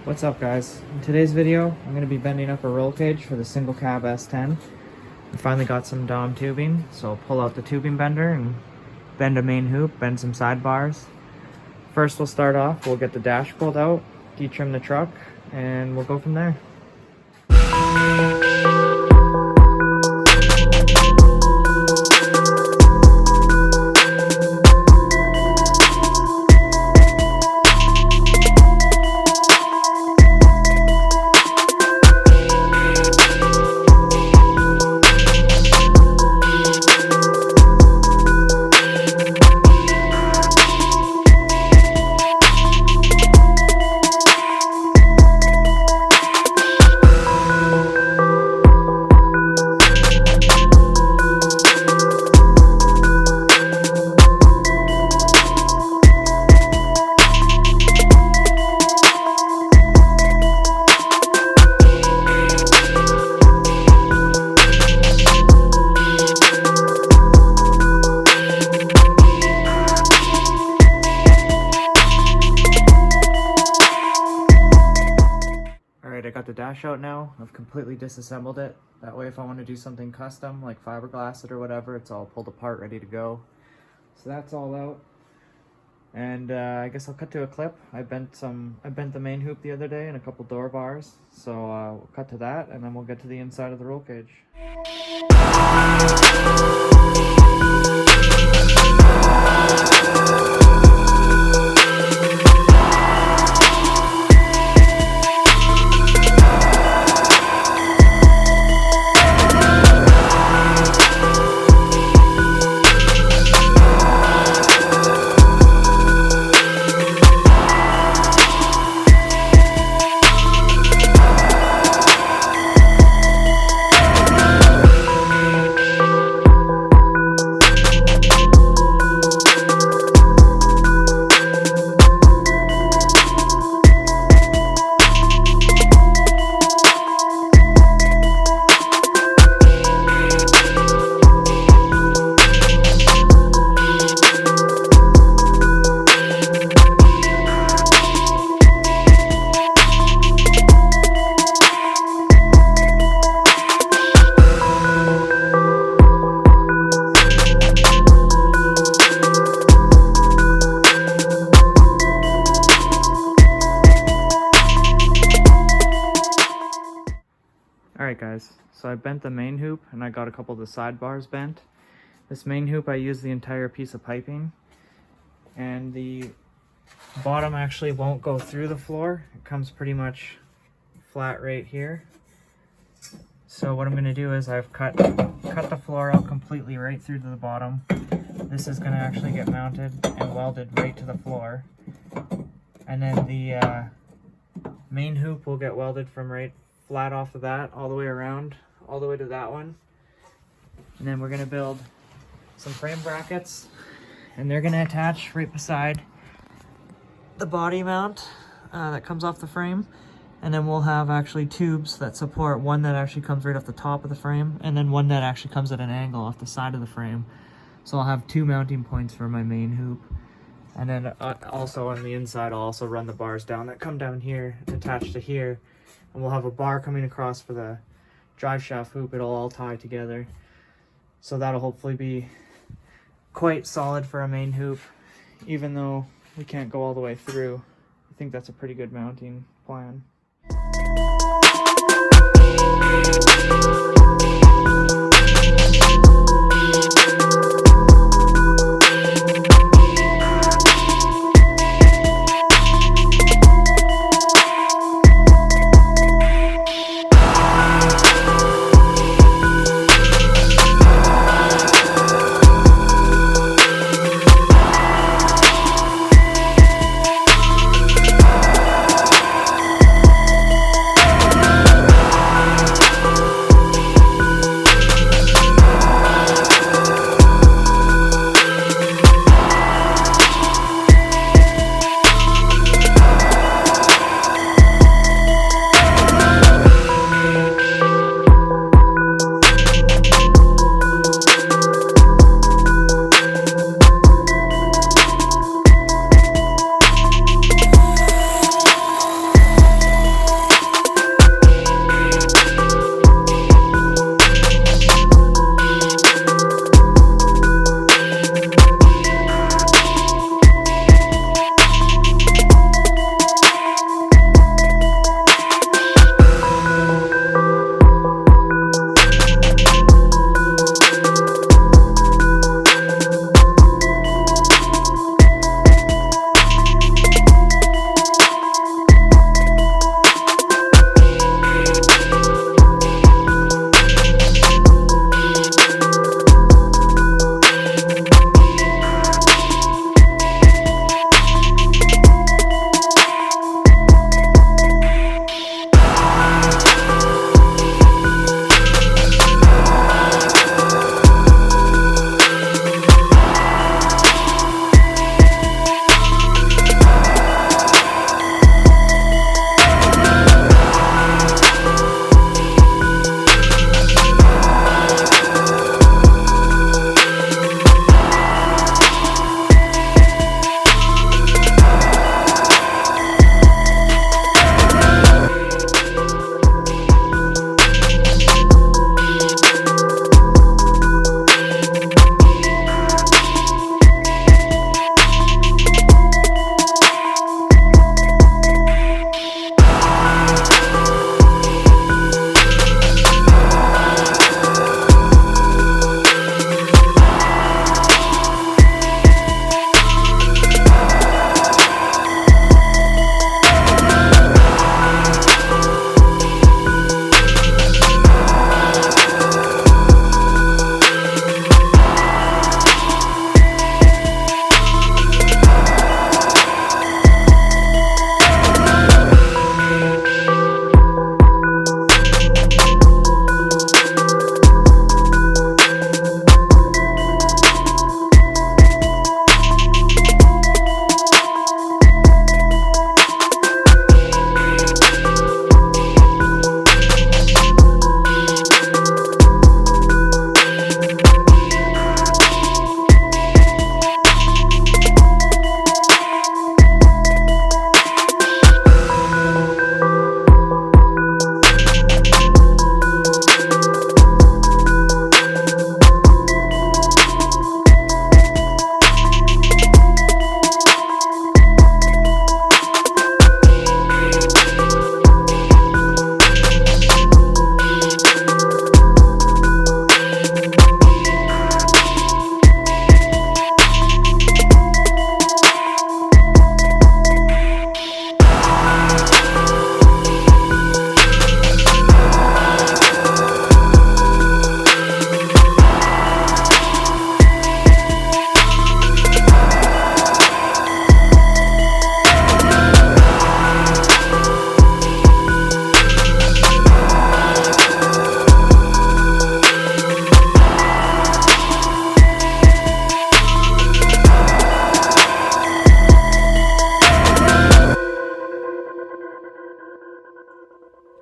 What's up, guys? In today's video, I'm going to be bending up a roll cage for the single cab S10. I finally got some Dom tubing, so I'll pull out the tubing bender and bend a main hoop, bend some sidebars. First we'll start off, we'll get the dash pulled out, detrim the truck, and we'll go from there. I got the dash out now. I've completely disassembled it. That way if I want to do something custom, like fiberglass it or whatever, it's all pulled apart, ready to go. So that's all out. And I guess I'll cut to a clip. I bent the main hoop the other day and a couple door bars. So we'll cut to that and then we'll get to the inside of the roll cage. Alright guys, so I bent the main hoop and I got a couple of the sidebars bent. This main hoop I used the entire piece of piping, and the bottom actually won't go through the floor. It comes pretty much flat right here. So what I'm going to do is I've cut the floor out completely right through to the bottom. This is going to actually get mounted and welded right to the floor. And then the main hoop will get welded from right flat off of that all the way around, all the way to that one. And then we're going to build some frame brackets, and they're going to attach right beside the body mount that comes off the frame. And then we'll have actually tubes that support one that actually comes right off the top of the frame, and then one that actually comes at an angle off the side of the frame. So I'll have two mounting points for my main hoop. And then also on the inside, I'll also run the bars down that come down here, attached to here. And we'll have a bar coming across for the drive shaft hoop. It'll all tie together. So that'll hopefully be quite solid for a main hoop, even though we can't go all the way through. I think that's a pretty good mounting plan.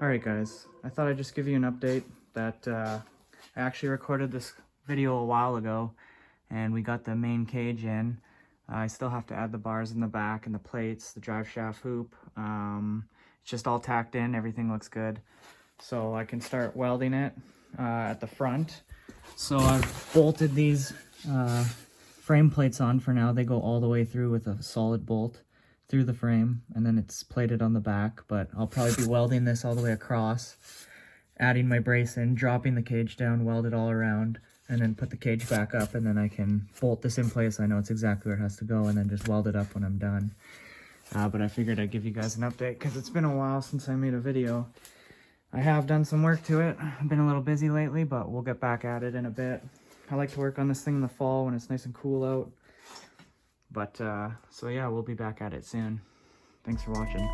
Alright guys, I thought I'd just give you an update that I actually recorded this video a while ago and we got the main cage in. I still have to add the bars in the back and the plates, the drive shaft hoop. It's just all tacked in, everything looks good. So I can start welding it at the front. So I've bolted these frame plates on for now. They go all the way through with a solid bolt through the frame, and then it's plated on the back, but I'll probably be welding this all the way across, adding my brace in, dropping the cage down, weld it all around, and then put the cage back up, and then I can bolt this in place. I know it's exactly where it has to go, and then just weld it up when I'm done. But I figured I'd give you guys an update because it's been a while since I made a video. I have done some work to it. I've been a little busy lately, but we'll get back at it in a bit. I like to work on this thing in the fall when it's nice and cool out. But, so yeah, we'll be back at it soon. Thanks for watching.